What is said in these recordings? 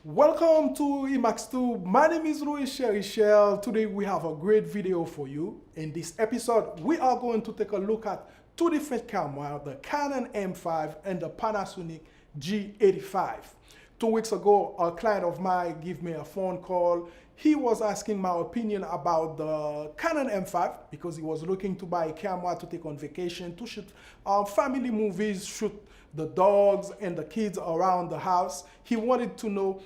Welcome to Emax2. My name is Louis Cherichel. Today we have a great video for you. In this episode, we are going to take a look at two different cameras, the Canon M5 and the Panasonic G85. 2 weeks ago, a client of mine gave me a phone call. He was asking my opinion about the Canon M5 because he was looking to buy a camera to take on vacation, to shoot family movies, shoot the dogs and the kids around the house. He wanted to know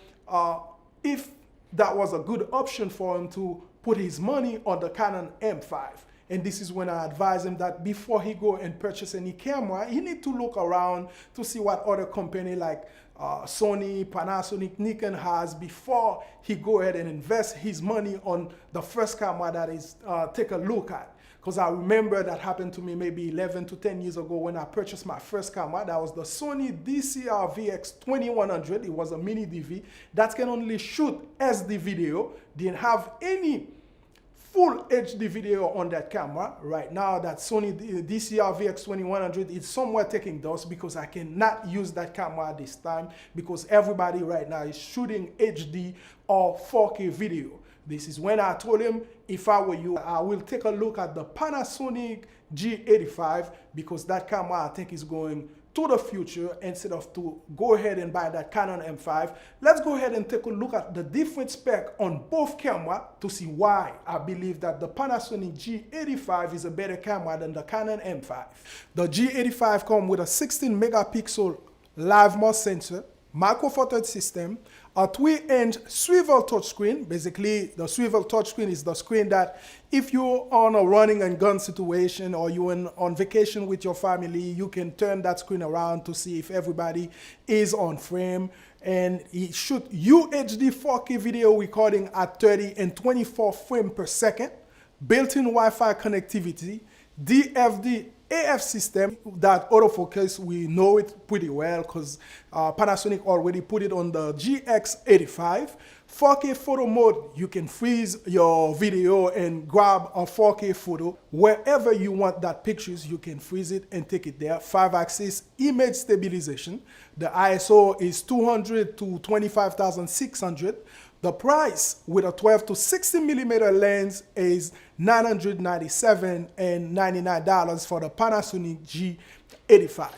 if that was a good option for him to put his money on the Canon M5. And this is when I advise him that before he go and purchase any camera, he need to look around to see what other company like Sony, Panasonic, Nikon has before he go ahead and invest his money on the first camera that is take a look at. Because I remember that happened to me maybe 11 to 10 years ago when I purchased my first camera. That was the Sony DCR VX2100. It was a mini DV that can only shoot SD video. Didn't have any full HD video on that camera. Right now, that Sony DCR VX2100 is somewhere taking dust because I cannot use that camera at this time because everybody right now is shooting HD or 4K video. This is when I told him, if I were you, I will take a look at the Panasonic G85 because that camera I think is going to the future instead of to go ahead and buy that Canon M5. Let's go ahead and take a look at the different spec on both cameras to see why I believe that the Panasonic G85 is a better camera than the Canon M5. The G85 comes with a 16 megapixel live mode sensor, micro four thirds system, a 3-inch swivel touchscreen. Basically, the swivel touchscreen is the screen that if you're on a running and gun situation or you're on vacation with your family, you can turn that screen around to see if everybody is on frame. And it shoot UHD 4K video recording at 30 and 24 frames per second, built-in Wi-Fi connectivity, DFD AF system. That autofocus, we know it pretty well because Panasonic already put it on the GX85. 4K photo mode, you can freeze your video and grab a 4K photo. Wherever you want that pictures, you can freeze it and take it there. 5-axis image stabilization. The ISO is 200 to 25,600. The price with a 12 to 60 millimeter lens is $997.99 for the Panasonic G85.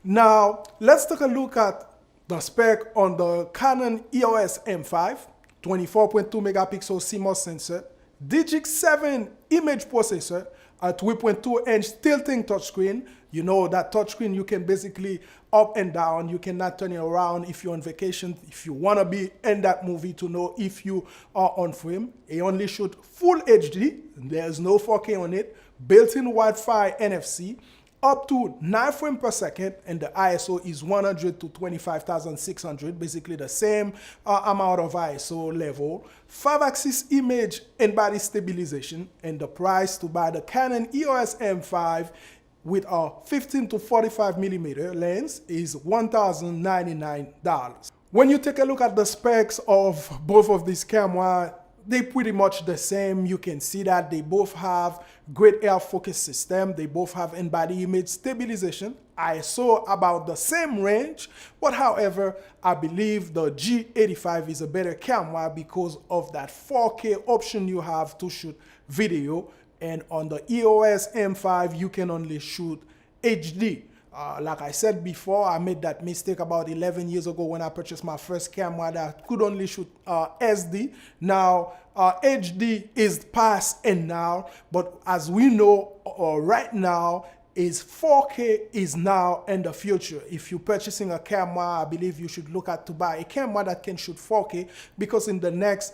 Now, let's take a look at the spec on the Canon EOS M5, 24.2 megapixel CMOS sensor, Digic 7 image processor, a 3.2 inch tilting touchscreen. You know that touchscreen you can basically up and down. You cannot turn it around if you're on vacation. If you want to be in that movie to know if you are on frame. It only shoot full HD. There's no 4K on it. Built-in Wi-Fi NFC. Up to 9 frames per second, and the ISO is 100 to 25,600, basically the same amount of ISO level. 5-axis image and body stabilization, and the price to buy the Canon EOS M5 with a 15 to 45 millimeter lens is $1,099. When you take a look at the specs of both of these cameras, they're pretty much the same. You can see that they both have great air focus system. They both have in-body image stabilization. ISO about the same range, but however, I believe the G85 is a better camera because of that 4K option you have to shoot video. And on the EOS M5, you can only shoot HD. Like I said before, I made that mistake about 11 years ago when I purchased my first camera that could only shoot SD. Now, HD is past and now, but as we know right now, is 4K is now in the future. If you're purchasing a camera, I believe you should look at to buy a camera that can shoot 4K because in the next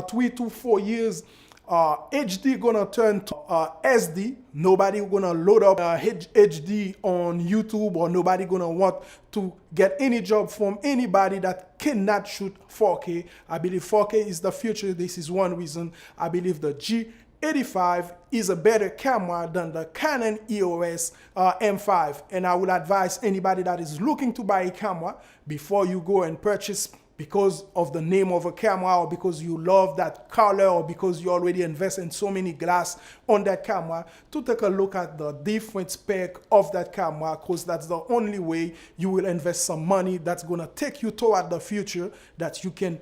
3 to 4 years, HD gonna turn to SD. Nobody gonna load up HD on YouTube, or nobody gonna want to get any job from anybody that cannot shoot 4K. I believe 4K is the future. This is one reason I believe the G85 is a better camera than the Canon EOS M5. And I would advise anybody that is looking to buy a camera, before you go and purchase because of the name of a camera, or because you love that color, or because you already invest in so many glass on that camera, to take a look at the different spec of that camera, because that's the only way you will invest some money that's going to take you toward the future, that you can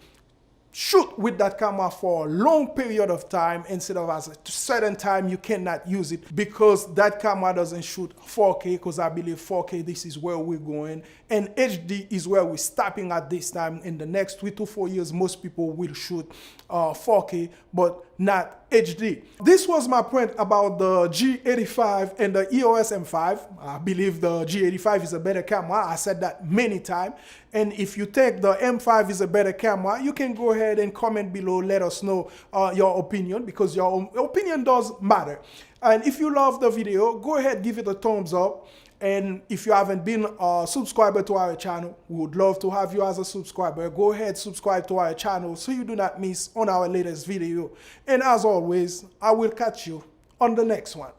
shoot with that camera for a long period of time instead of at a certain time you cannot use it because that camera doesn't shoot 4K, because I believe 4K, this is where we're going, and HD is where we're stopping at this time. In the next 3 to 4 years, most people will shoot 4K, but not HD. This was my point about the G85 and the EOS M5. I believe the G85 is a better camera. I said that many times. And if you think the M5 is a better camera, you can go ahead and comment below, let us know your opinion, because your opinion does matter. And if you love the video, go ahead, give it a thumbs up. And if you haven't been a subscriber to our channel, we would love to have you as a subscriber. Go ahead, subscribe to our channel so you do not miss on our latest video. And as always, I will catch you on the next one.